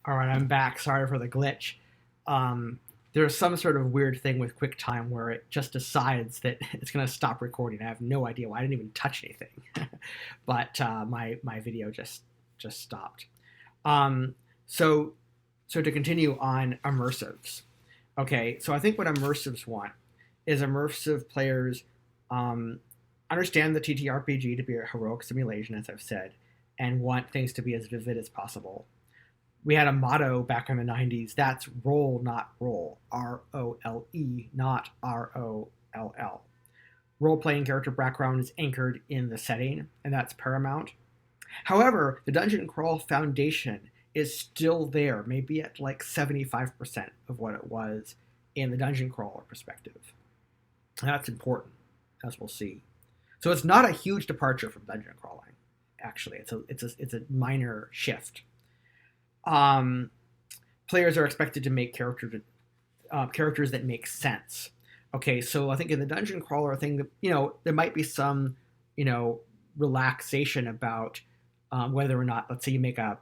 All right, I'm back. Sorry for the glitch. There's some sort of weird thing with QuickTime where it just decides that it's going to stop recording. I have no idea why. I didn't even touch anything, but my video just stopped. Um, so so to continue on immersives. Okay, so I think what immersives want is immersive players um, understand the TTRPG to be a heroic simulation, as I've said, and want things to be as vivid as possible. We had a motto back in the 90s that's roll, not roll. ROLE, not ROLL. Role playing character background is anchored in the setting, and that's paramount. However, the dungeon crawl foundation is still there, maybe at like 75% of what it was in the dungeon crawler perspective. That's important, as we'll see. So it's not a huge departure from dungeon crawling. Actually, it's a minor shift. Um, Players are expected to make characters that make sense. Okay, so I think in the dungeon crawler thing, there might be some, relaxation about whether or not, let's say, you make a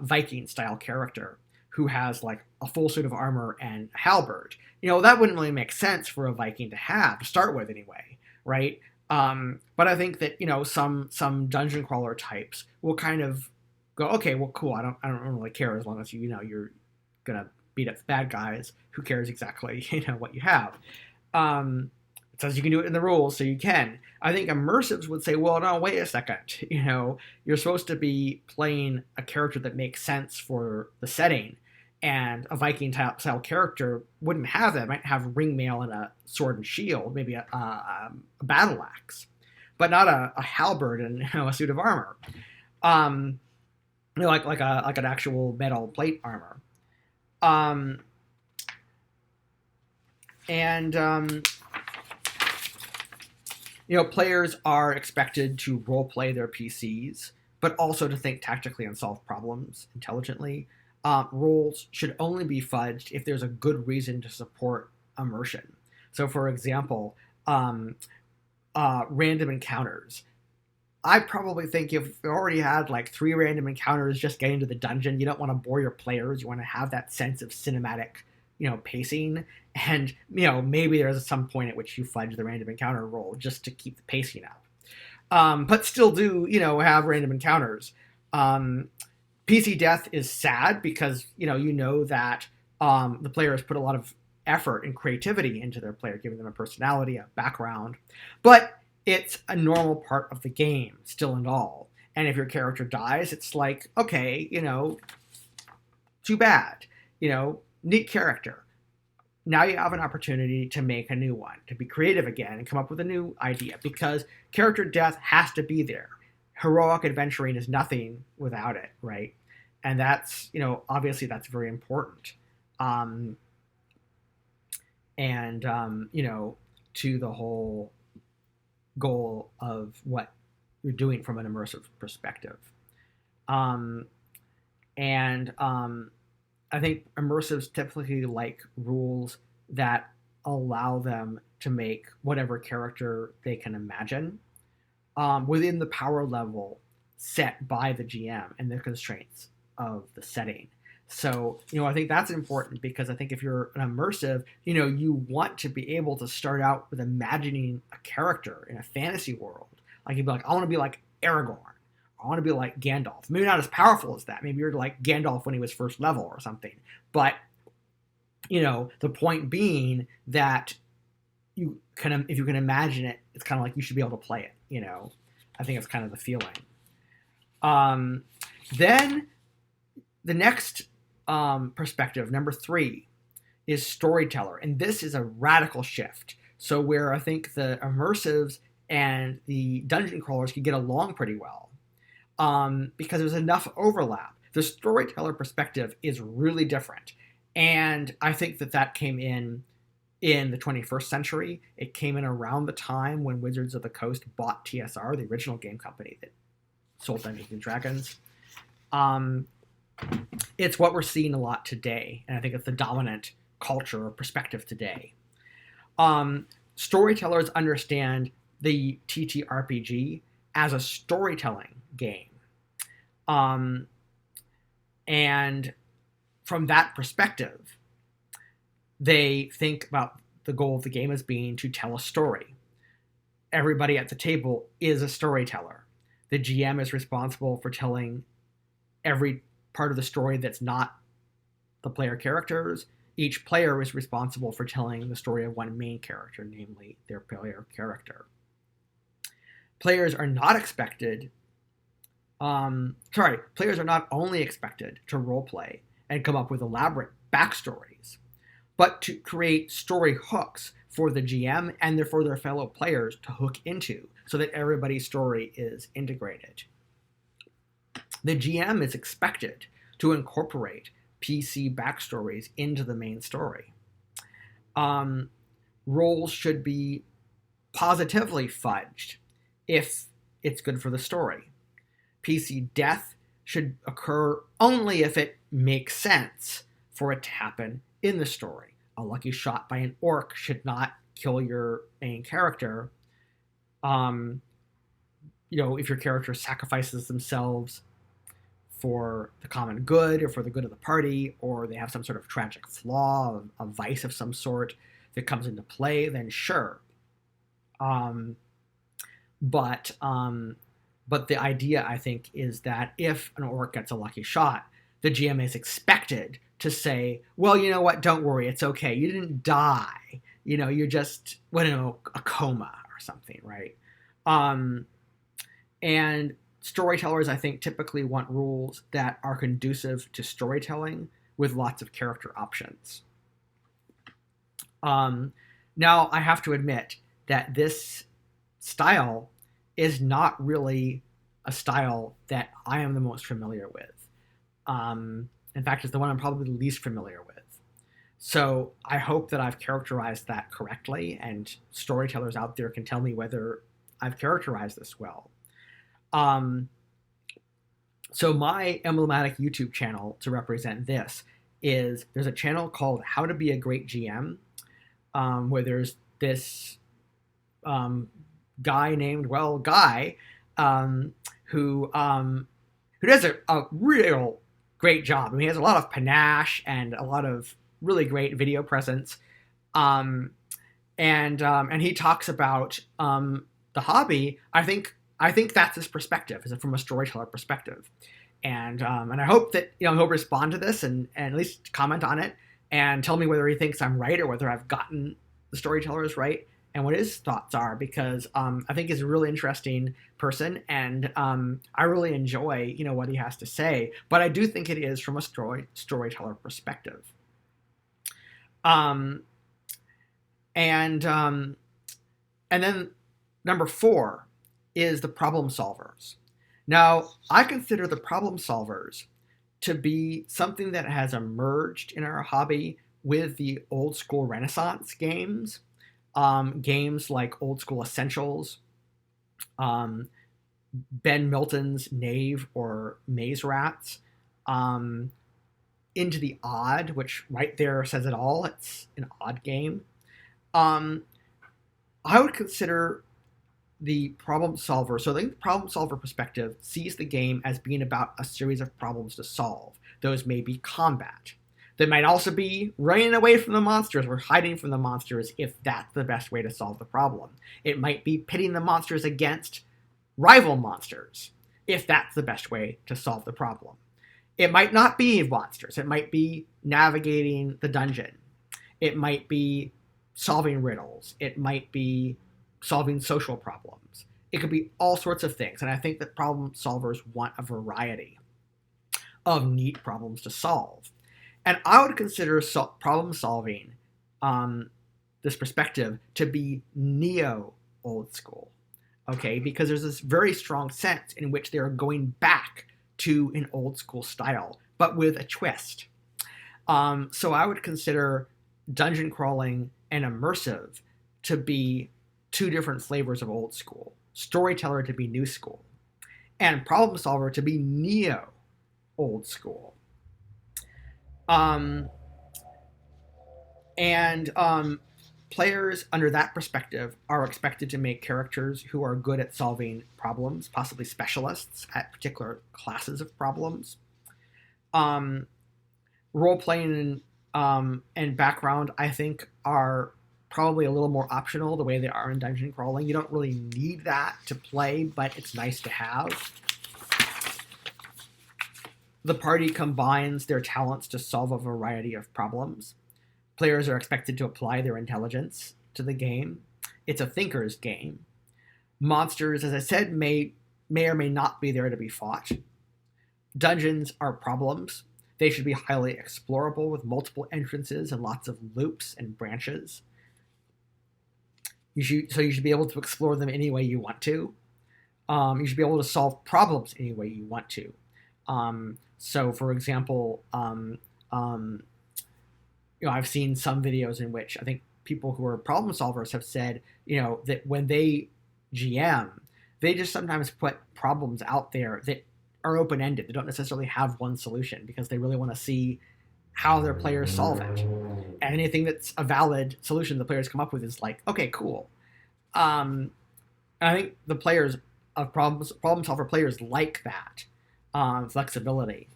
Viking style character who has like a full suit of armor and a halberd. That wouldn't really make sense for a Viking to have to start with anyway, right? But I think that some dungeon crawler types will kind of go, okay, well, cool. I don't really care as long as you're gonna beat up the bad guys. Who cares exactly what you have? It says you can do it in the rules, so you can. I think immersives would say, well, no, wait a second. You're supposed to be playing a character that makes sense for the setting, and a Viking style character wouldn't have that. It might have ringmail and a sword and shield, maybe a battle axe, but not a halberd and a suit of armor. Like an actual metal plate armor. And players are expected to role play their PCs, but also to think tactically and solve problems intelligently. Roles should only be fudged if there's a good reason to support immersion. So, for example, random encounters. I probably think if you already had like 3 random encounters just getting to the dungeon, you don't want to bore your players. You want to have that sense of cinematic, pacing. And, maybe there's some point at which you fudge the random encounter roll just to keep the pacing up. But still do, have random encounters. PC death is sad because, that the players put a lot of effort and creativity into their player, giving them a personality, a background. But it's a normal part of the game, still and all. And if your character dies, it's like, okay, too bad. Neat character. Now you have an opportunity to make a new one, to be creative again and come up with a new idea, because character death has to be there. Heroic adventuring is nothing without it, right? And that's, obviously that's very important. To the whole goal of what you're doing from an immersive perspective. I think immersives typically like rules that allow them to make whatever character they can imagine within the power level set by the GM and the constraints of the setting. So, I think that's important because I think if you're an immersive, you want to be able to start out with imagining a character in a fantasy world. Like you'd be like, I want to be like Aragorn. I want to be like Gandalf. Maybe not as powerful as that. Maybe you're like Gandalf when he was first level or something. But, the point being that if you can imagine it, it's kind of like you should be able to play it, I think it's kind of the feeling. Then the next perspective, number 3, is storyteller. And this is a radical shift. So where I think the immersives and the dungeon crawlers can get along pretty well because there's enough overlap. The storyteller perspective is really different. And I think that came in the 21st century. It came in around the time when Wizards of the Coast bought TSR, the original game company that sold Dungeons & Dragons. It's what we're seeing a lot today, and I think it's the dominant culture or perspective today. Storytellers understand the TTRPG as a storytelling game. And from that perspective, they think about the goal of the game as being to tell a story. Everybody at the table is a storyteller. The GM is responsible for telling every part of the story that's not the player characters. Each player is responsible for telling the story of one main character, namely their player character. Players are not expected players are not only expected to roleplay and come up with elaborate backstories, but to create story hooks for the GM and for their fellow players to hook into so that everybody's story is integrated. The GM is expected to incorporate PC backstories into the main story. Roles should be positively fudged if it's good for the story. PC death should occur only if it makes sense for it to happen in the story. A lucky shot by an orc should not kill your main character. If your character sacrifices themselves for the common good or for the good of the party, or they have some sort of tragic flaw, a vice of some sort that comes into play, then sure. But the idea, I think, is that if an orc gets a lucky shot, the GM is expected to say, well, you know what, don't worry, it's okay. You didn't die. You're just went in a coma or something, right? And storytellers, I think, typically want rules that are conducive to storytelling with lots of character options. Now, I have to admit that this style is not really a style that I am the most familiar with. In fact, it's the one I'm probably the least familiar with. So I hope that I've characterized that correctly, and storytellers out there can tell me whether I've characterized this well. So my emblematic YouTube channel to represent this is, there's a channel called How to Be a Great GM, where there's this guy named Guy, who does a real great job. I mean, he has a lot of panache and a lot of really great video presence, and he talks about the hobby. I think that's his perspective, is from a storyteller perspective, and I hope that he'll respond to this and at least comment on it and tell me whether he thinks I'm right or whether I've gotten the storytellers right and what his thoughts are, because I think he's a really interesting person, and I really enjoy what he has to say. But I do think it is from a storyteller perspective. And then number 4 is the problem solvers. Now, I consider the problem solvers to be something that has emerged in our hobby with the old school Renaissance games. Games like Old School Essentials, Ben Milton's Knave or Maze Rats, Into the Odd, which right there says it all. It's an odd game. I would consider the problem solver. So I think the problem solver perspective sees the game as being about a series of problems to solve. Those may be combat. They might also be running away from the monsters or hiding from the monsters if that's the best way to solve the problem. It might be pitting the monsters against rival monsters if that's the best way to solve the problem. It might not be monsters. It might be navigating the dungeon. It might be solving riddles. It might be solving social problems. It could be all sorts of things. And I think that problem solvers want a variety of neat problems to solve. And I would consider problem solving, this perspective, to be neo-old school, okay? Because there's this very strong sense in which they're going back to an old school style, but with a twist. So I would consider dungeon crawling and immersive to be 2 different flavors of old school. Storyteller to be new school, and problem solver to be neo-old school. Players under that perspective are expected to make characters who are good at solving problems, possibly specialists at particular classes of problems. Um, Role playing and background, I think, are probably a little more optional the way they are in dungeon crawling. You don't really need that to play, but it's nice to have. The party combines their talents to solve a variety of problems. Players are expected to apply their intelligence to the game. It's a thinker's game. Monsters, as I said, may or may not be there to be fought. Dungeons are problems. They should be highly explorable with multiple entrances and lots of loops and branches. You should be able to explore them any way you want to. You should be able to solve problems any way you want to. So, for example, I've seen some videos in which I think people who are problem solvers have said, that when they GM, they just sometimes put problems out there that are open-ended. They don't necessarily have one solution because they really want to see how their players solve it. And anything that's a valid solution the players come up with is like, okay, cool. And I think the players of problem solver players like that flexibility.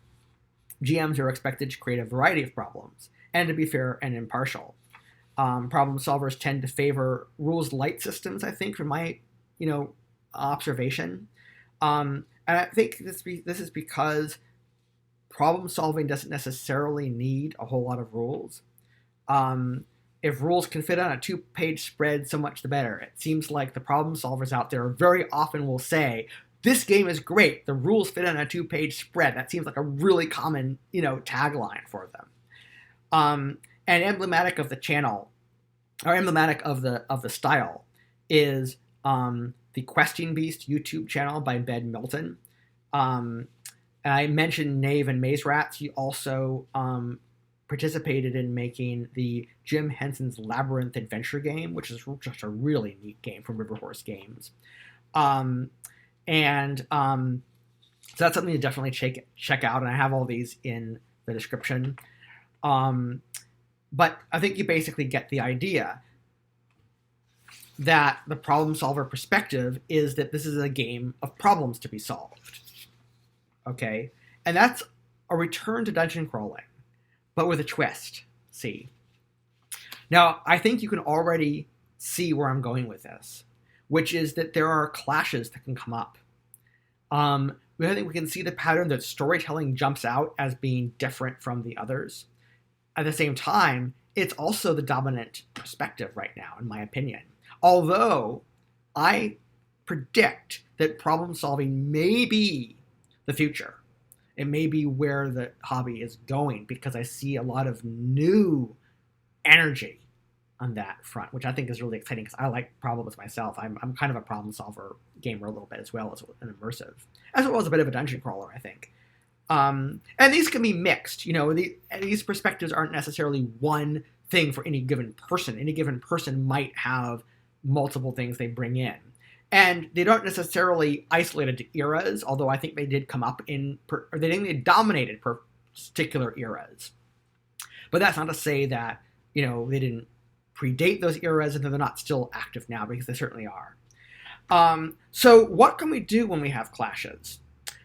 GMs are expected to create a variety of problems and to be fair and impartial. Problem solvers tend to favor rules light systems, I think, from my observation. And I think this is because problem solving doesn't necessarily need a whole lot of rules. If rules can fit on a 2-page spread, so much the better. It seems like the problem solvers out there very often will say, this game is great, the rules fit on a 2-page spread. That seems like a really common, tagline for them. And emblematic of the channel, or emblematic of the style, is the QuestingBeast YouTube channel by Ben Milton. I mentioned Knave and Maze Rats. He also participated in making the Jim Henson's Labyrinth adventure game, which is just a really neat game from Riverhorse Games. So that's something to definitely check out, and I have all these in the description. But I think you basically get the idea that the problem solver perspective is that this is a game of problems to be solved. Okay? And that's a return to dungeon crawling, but with a twist. See? Now, I think you can already see where I'm going with this, which is that there are clashes that can come up. I think we can see the pattern that storytelling jumps out as being different from the others. At the same time, it's also the dominant perspective right now, in my opinion. Although I predict that problem solving may be the future. It may be where the hobby is going, because I see a lot of new energy on that front, which I think is really exciting because I like problems myself. I'm kind of a problem solver gamer a little bit, as well as an immersive, as well as a bit of a dungeon crawler, I think. And these can be mixed. These perspectives aren't necessarily one thing for any given person. Any given person might have multiple things they bring in. And they don't necessarily isolate it to eras, although I think they did come up they dominated particular eras. But that's not to say that, they didn't predate those eras and they're not still active now, because they certainly are. So what can we do when we have clashes?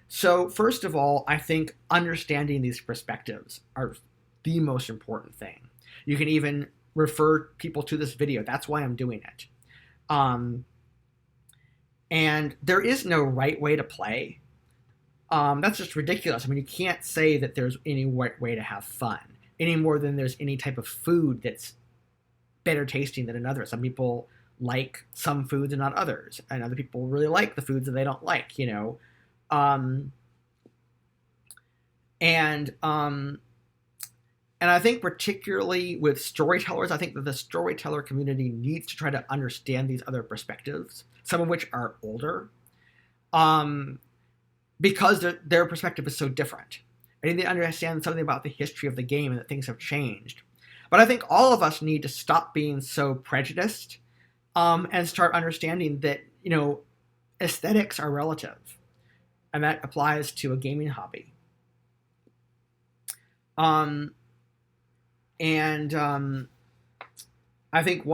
So first of all, I think understanding these perspectives are the most important thing. You can even refer people to this video. That's why I'm doing it. And there is no right way to play. That's just ridiculous. I mean, you can't say that there's any right way to have fun, any more than there's any type of food that's better tasting than another. Some people like some foods and not others, and other people really like the foods that they don't like, And I think particularly with storytellers, I think that the storyteller community needs to try to understand these other perspectives, some of which are older, because their perspective is so different. I need to understand something about the history of the game and that things have changed. But I think all of us need to stop being so prejudiced and start understanding that, aesthetics are relative. And that applies to a gaming hobby. I think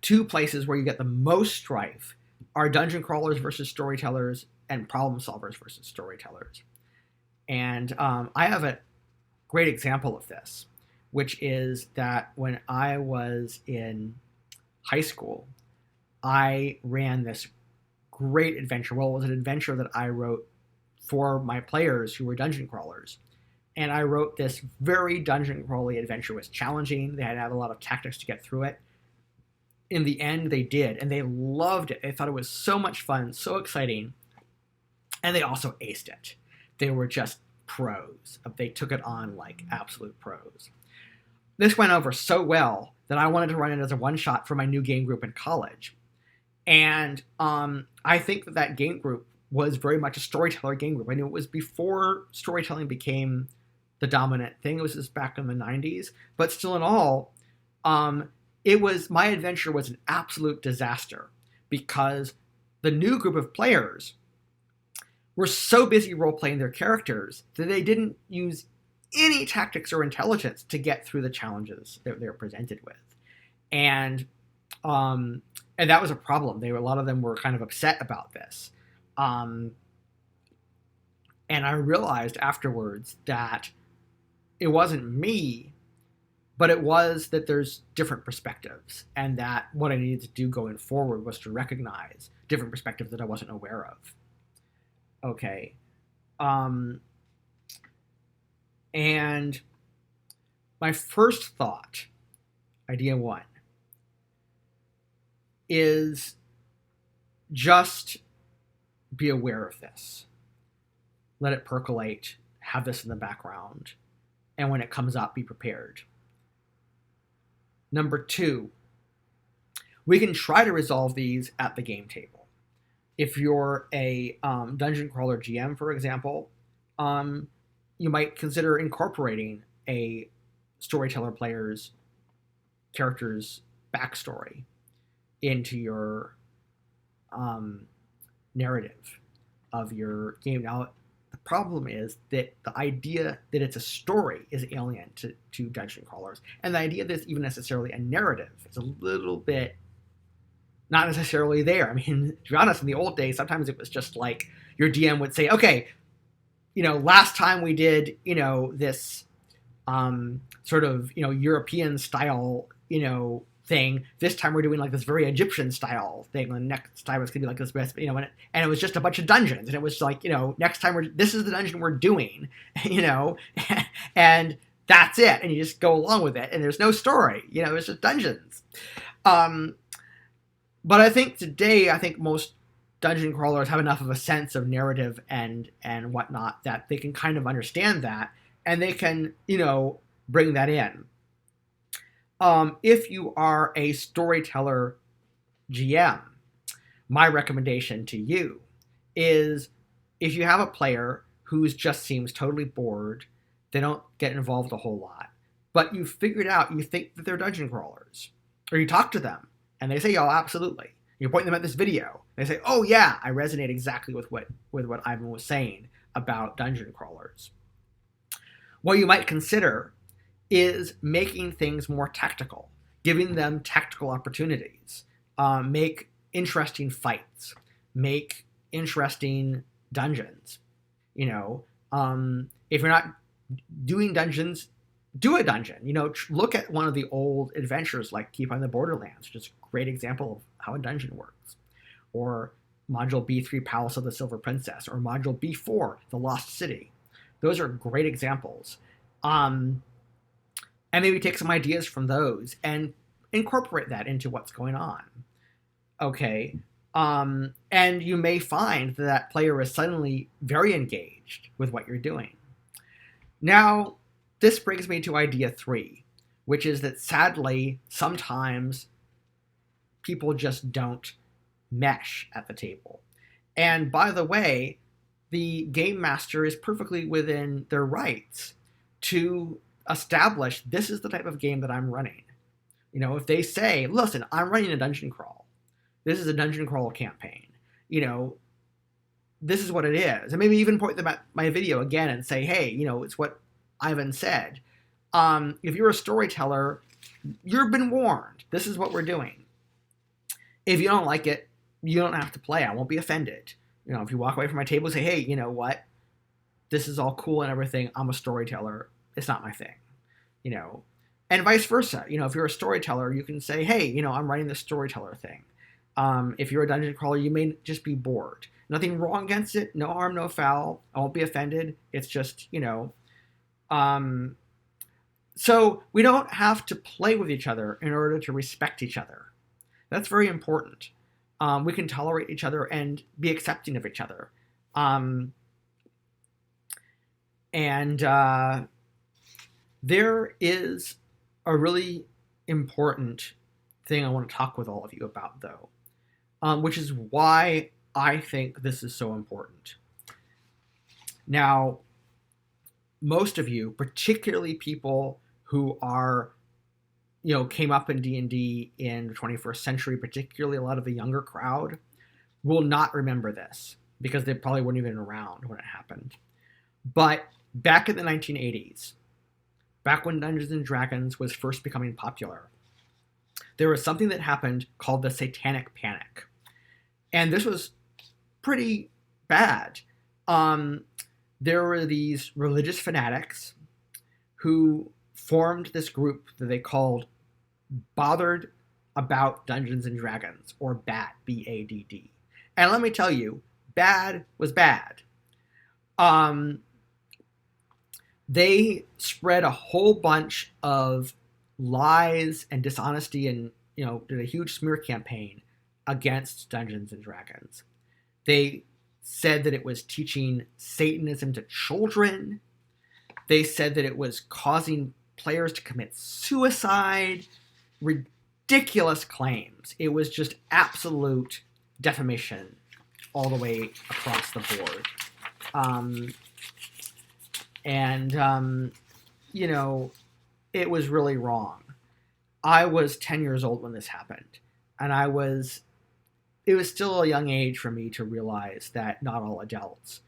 two places where you get the most strife are dungeon crawlers versus storytellers and problem solvers versus storytellers. And I have great example of this, which is that when I was in high school, I ran this great adventure. Well, it was an adventure that I wrote for my players who were dungeon crawlers. And I wrote this very dungeon crawly adventure. It was challenging. They had to have a lot of tactics to get through it. In the end, they did, and they loved it. They thought it was so much fun, so exciting, and they also aced it. They were just pros. They took it on like absolute pros. This went over so well that I wanted to run it as a one-shot for my new game group in college. And I think that game group was very much a storyteller game group. I knew it was before storytelling became the dominant thing. It was just back in the 90s. But still in all, my adventure was an absolute disaster because the new group of players were so busy role-playing their characters that they didn't use any tactics or intelligence to get through the challenges that they were presented with. And that was a problem. A lot of them were kind of upset about this. And I realized afterwards that it wasn't me, but it was that there's different perspectives, and that what I needed to do going forward was to recognize different perspectives that I wasn't aware of. Okay. And my first thought, idea one, is just be aware of this. Let it percolate, have this in the background, and when it comes up, be prepared. Number two, we can try to resolve these at the game table. If you're a dungeon crawler GM, for example, you might consider incorporating a storyteller player's character's backstory into your narrative of your game. Now, the problem is that the idea that it's a story is alien to dungeon crawlers, and the idea that it's even necessarily a narrative is a little bit not necessarily there. I mean, to be honest, in the old days, sometimes it was just like your DM would say, okay, last time we did, this sort of, European style, thing. This time we're doing like this very Egyptian style thing. And next time it's gonna be like this, and it was just a bunch of dungeons. And it was like, next time this is the dungeon we're doing, and that's it. And you just go along with it. And there's no story, it's just dungeons. But I think today, most dungeon crawlers have enough of a sense of narrative and whatnot that they can kind of understand that, and they can, bring that in. If you are a storyteller GM, my recommendation to you is if you have a player who just seems totally bored, they don't get involved a whole lot, but you figured out, you think that they're dungeon crawlers, or you talk to them and they say, oh, absolutely. You point them at this video. They say, oh yeah, I resonate exactly with what Ivan was saying about dungeon crawlers. What you might consider is making things more tactical, giving them tactical opportunities, make interesting fights, make interesting dungeons. If you're not doing dungeons, do a dungeon. Look at one of the old adventures like Keep on the Borderlands, which is a great example of how a dungeon works. Or Module B3, Palace of the Silver Princess, or Module B4, The Lost City. Those are great examples. And maybe take some ideas from those and incorporate that into what's going on. Okay. And you may find that player is suddenly very engaged with what you're doing. Now, this brings me to idea 3, which is that sadly, sometimes people just don't mesh at the table. And by the way, the game master is perfectly within their rights to establish this is the type of game that I'm running. If they say, listen, I'm running a dungeon crawl. This is a dungeon crawl campaign. This is what it is. And maybe even point them at my video again and say, hey, it's what Ivan said. If you're a storyteller, you've been warned. This is what we're doing. If you don't like it, you don't have to play. I won't be offended. If you walk away from my table and say, hey, you know what? This is all cool and everything. I'm a storyteller. it's not my thing, you know. And vice versa. You know, if you're a storyteller, you can say, hey, you know, I'm writing this storyteller thing. If you're a dungeon crawler, you may just be bored. Nothing wrong against it. No harm, no foul. I won't be offended. It's just, you know. So we don't have to play with each other in order to respect each other. That's very important. We can tolerate each other and be accepting of each other. There is a really important thing I want to talk with all of you about, though, which is why I think this is so important. Now, most of you, particularly people who are, you know, came up in D&D in the 21st century, particularly a lot of the younger crowd, will not remember this because they probably weren't even around when it happened. But back in the 1980s, back when Dungeons and Dragons was first becoming popular, there was something that happened called the Satanic Panic. And this was pretty bad. There were these religious fanatics who formed this group that they called Bothered About Dungeons and Dragons, or BAD, B-A-D-D. And let me tell you, bad was bad. They spread a whole bunch of lies and dishonesty and, you know, did a huge smear campaign against Dungeons and Dragons. They said that it was teaching Satanism to children. They said that it was causing players to commit suicide. Ridiculous claims. It was just absolute defamation all the way across the board. You know, it was really wrong. I was 10 years old when this happened, and it was still a young age for me to realize that not all adults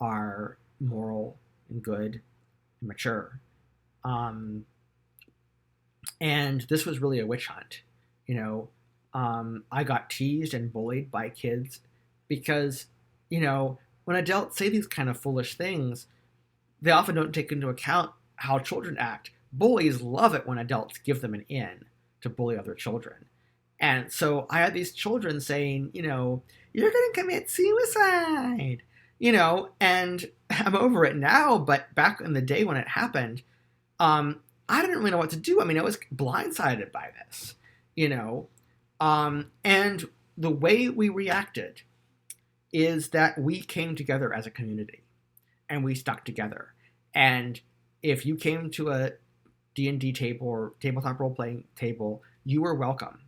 are moral and good and mature. And this was really a witch hunt. You know, I got teased and bullied by kids because, you know, when adults say these kind of foolish things, they often don't take into account how children act. Bullies love it when adults give them an in to bully other children. And so I had these children saying, you know, you're going to commit suicide, you know, and I'm over it now. But back in the day when it happened, I didn't really know what to do. I mean, I was blindsided by this, you know, and the way we reacted is that we came together as a community and we stuck together. And if you came to a D&D table or tabletop role-playing table, you were welcome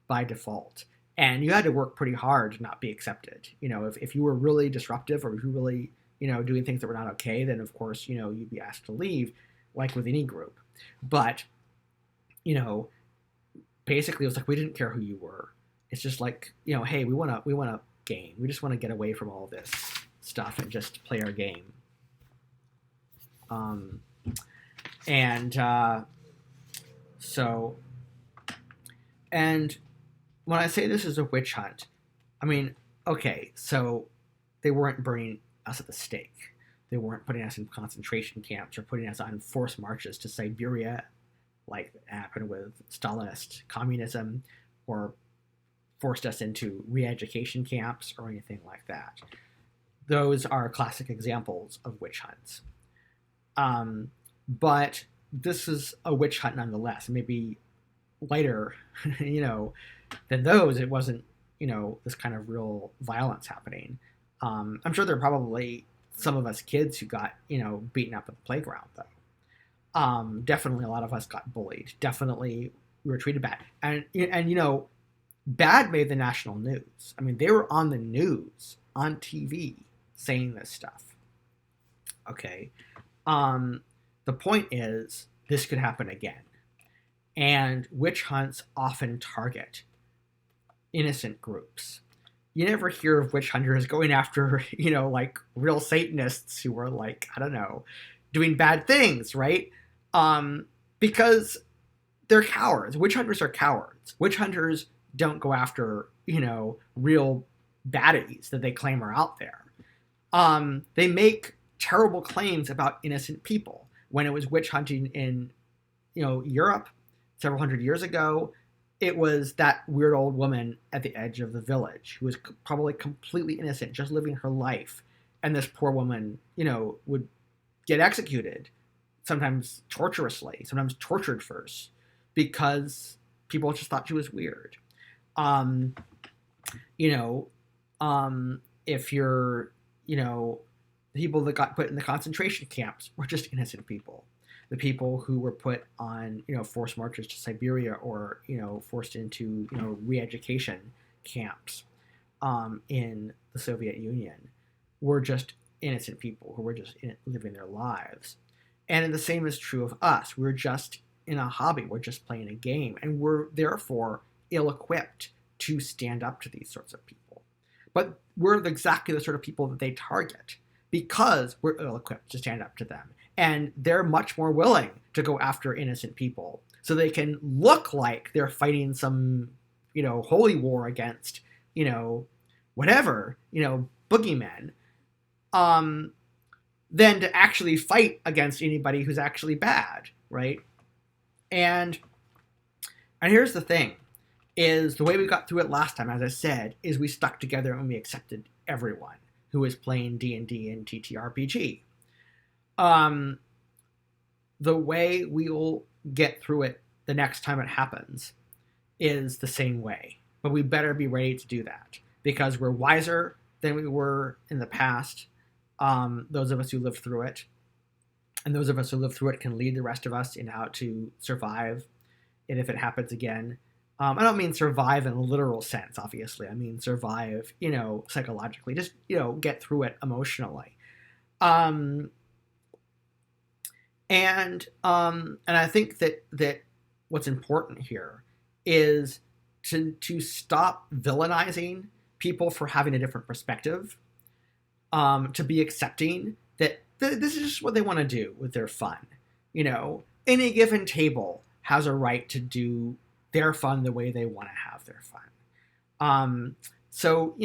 by default. And you had to work pretty hard to not be accepted. You know, if you were really disruptive or if you were really, you know, doing things that were not okay, then of course, you know, you'd be asked to leave, like with any group. But, you know, basically it was like we didn't care who you were. It's just like, you know, hey, we want to game. We just want to get away from all this stuff and just play our game. And when I say this is a witch hunt, I mean, okay, so they weren't burning us at the stake. They weren't putting us in concentration camps or putting us on forced marches to Siberia, like happened with Stalinist communism, or forced us into re-education camps or anything like that. Those are classic examples of witch hunts. But this is a witch hunt nonetheless. Maybe lighter, you know, than those. It wasn't, you know, this kind of real violence happening. I'm sure there are probably some of us kids who got, you know, beaten up at the playground, though. Definitely a lot of us got bullied. Definitely we were treated bad. And you know, bad made the national news. I mean, they were on the news, on TV, saying this stuff. Okay. The point is, this could happen again. And witch hunts often target innocent groups. You never hear of witch hunters going after, you know, like real Satanists who are like, I don't know, doing bad things, right? Because they're cowards. Witch hunters are cowards. Witch hunters don't go after, you know, real baddies that they claim are out there. They make terrible claims about innocent people. when it was witch hunting in, Europe several hundred years ago, it was that weird old woman at the edge of the village who was probably completely innocent, just living her life. And this poor woman, would get executed, sometimes torturously, sometimes tortured first, because people just thought she was weird. If you're, people that got put in the concentration camps were just innocent people. The people who were put on, forced marches to Siberia or, forced into, re-education camps in the Soviet Union were just innocent people who were just living their lives. And the same is true of us. We're just in a hobby. We're just playing a game. And we're therefore ill-equipped to stand up to these sorts of people. But we're exactly the sort of people that they target because we're ill-equipped to stand up to them. And they're much more willing to go after innocent people so they can look like they're fighting some, holy war against, whatever, boogeymen, than to actually fight against anybody who's actually bad, right? And here's the thing, is the way we got through it last time, as I said, is we stuck together and we accepted everyone who was playing D&D and TTRPG. The way we'll get through it the next time it happens is the same way. But we better be ready to do that because we're wiser than we were in the past, those of us who lived through it. And those of us who lived through it can lead the rest of us in how to survive it if it happens again. I don't mean survive in a literal sense, obviously. I mean survive, psychologically. Just, get through it emotionally. And I think that what's important here is to stop villainizing people for having a different perspective, to be accepting that this is just what they want to do with their fun. Any given table has a right to do their fun the way they want to have their fun. So,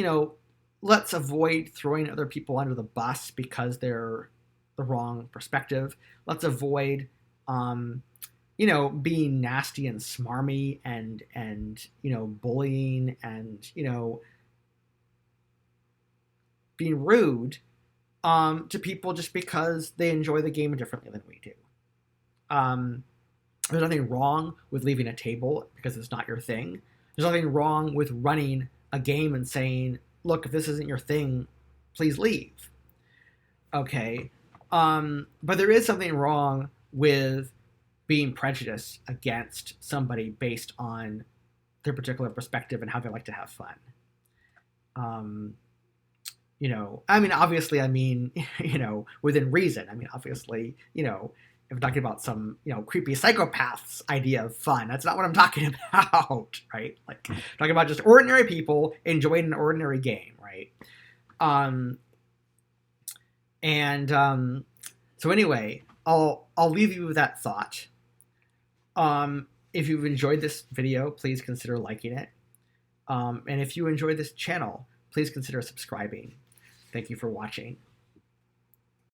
let's avoid throwing other people under the bus because they're the wrong perspective. Let's avoid, being nasty and smarmy and bullying and, being rude to people just because they enjoy the game differently than we do. There's nothing wrong with leaving a table because it's not your thing. There's nothing wrong with running a game and saying, look, if this isn't your thing, please leave. Okay. But there is something wrong with being prejudiced against somebody based on their particular perspective and how they like to have fun. Obviously, within reason. Obviously, if we're talking about some, creepy psychopath's idea of fun, that's not what I'm talking about, right? Like, talking about just ordinary people enjoying an ordinary game, right? So anyway, I'll leave you with that thought. If you've enjoyed this video, please consider liking it. And if you enjoyed this channel, please consider subscribing. Thank you for watching.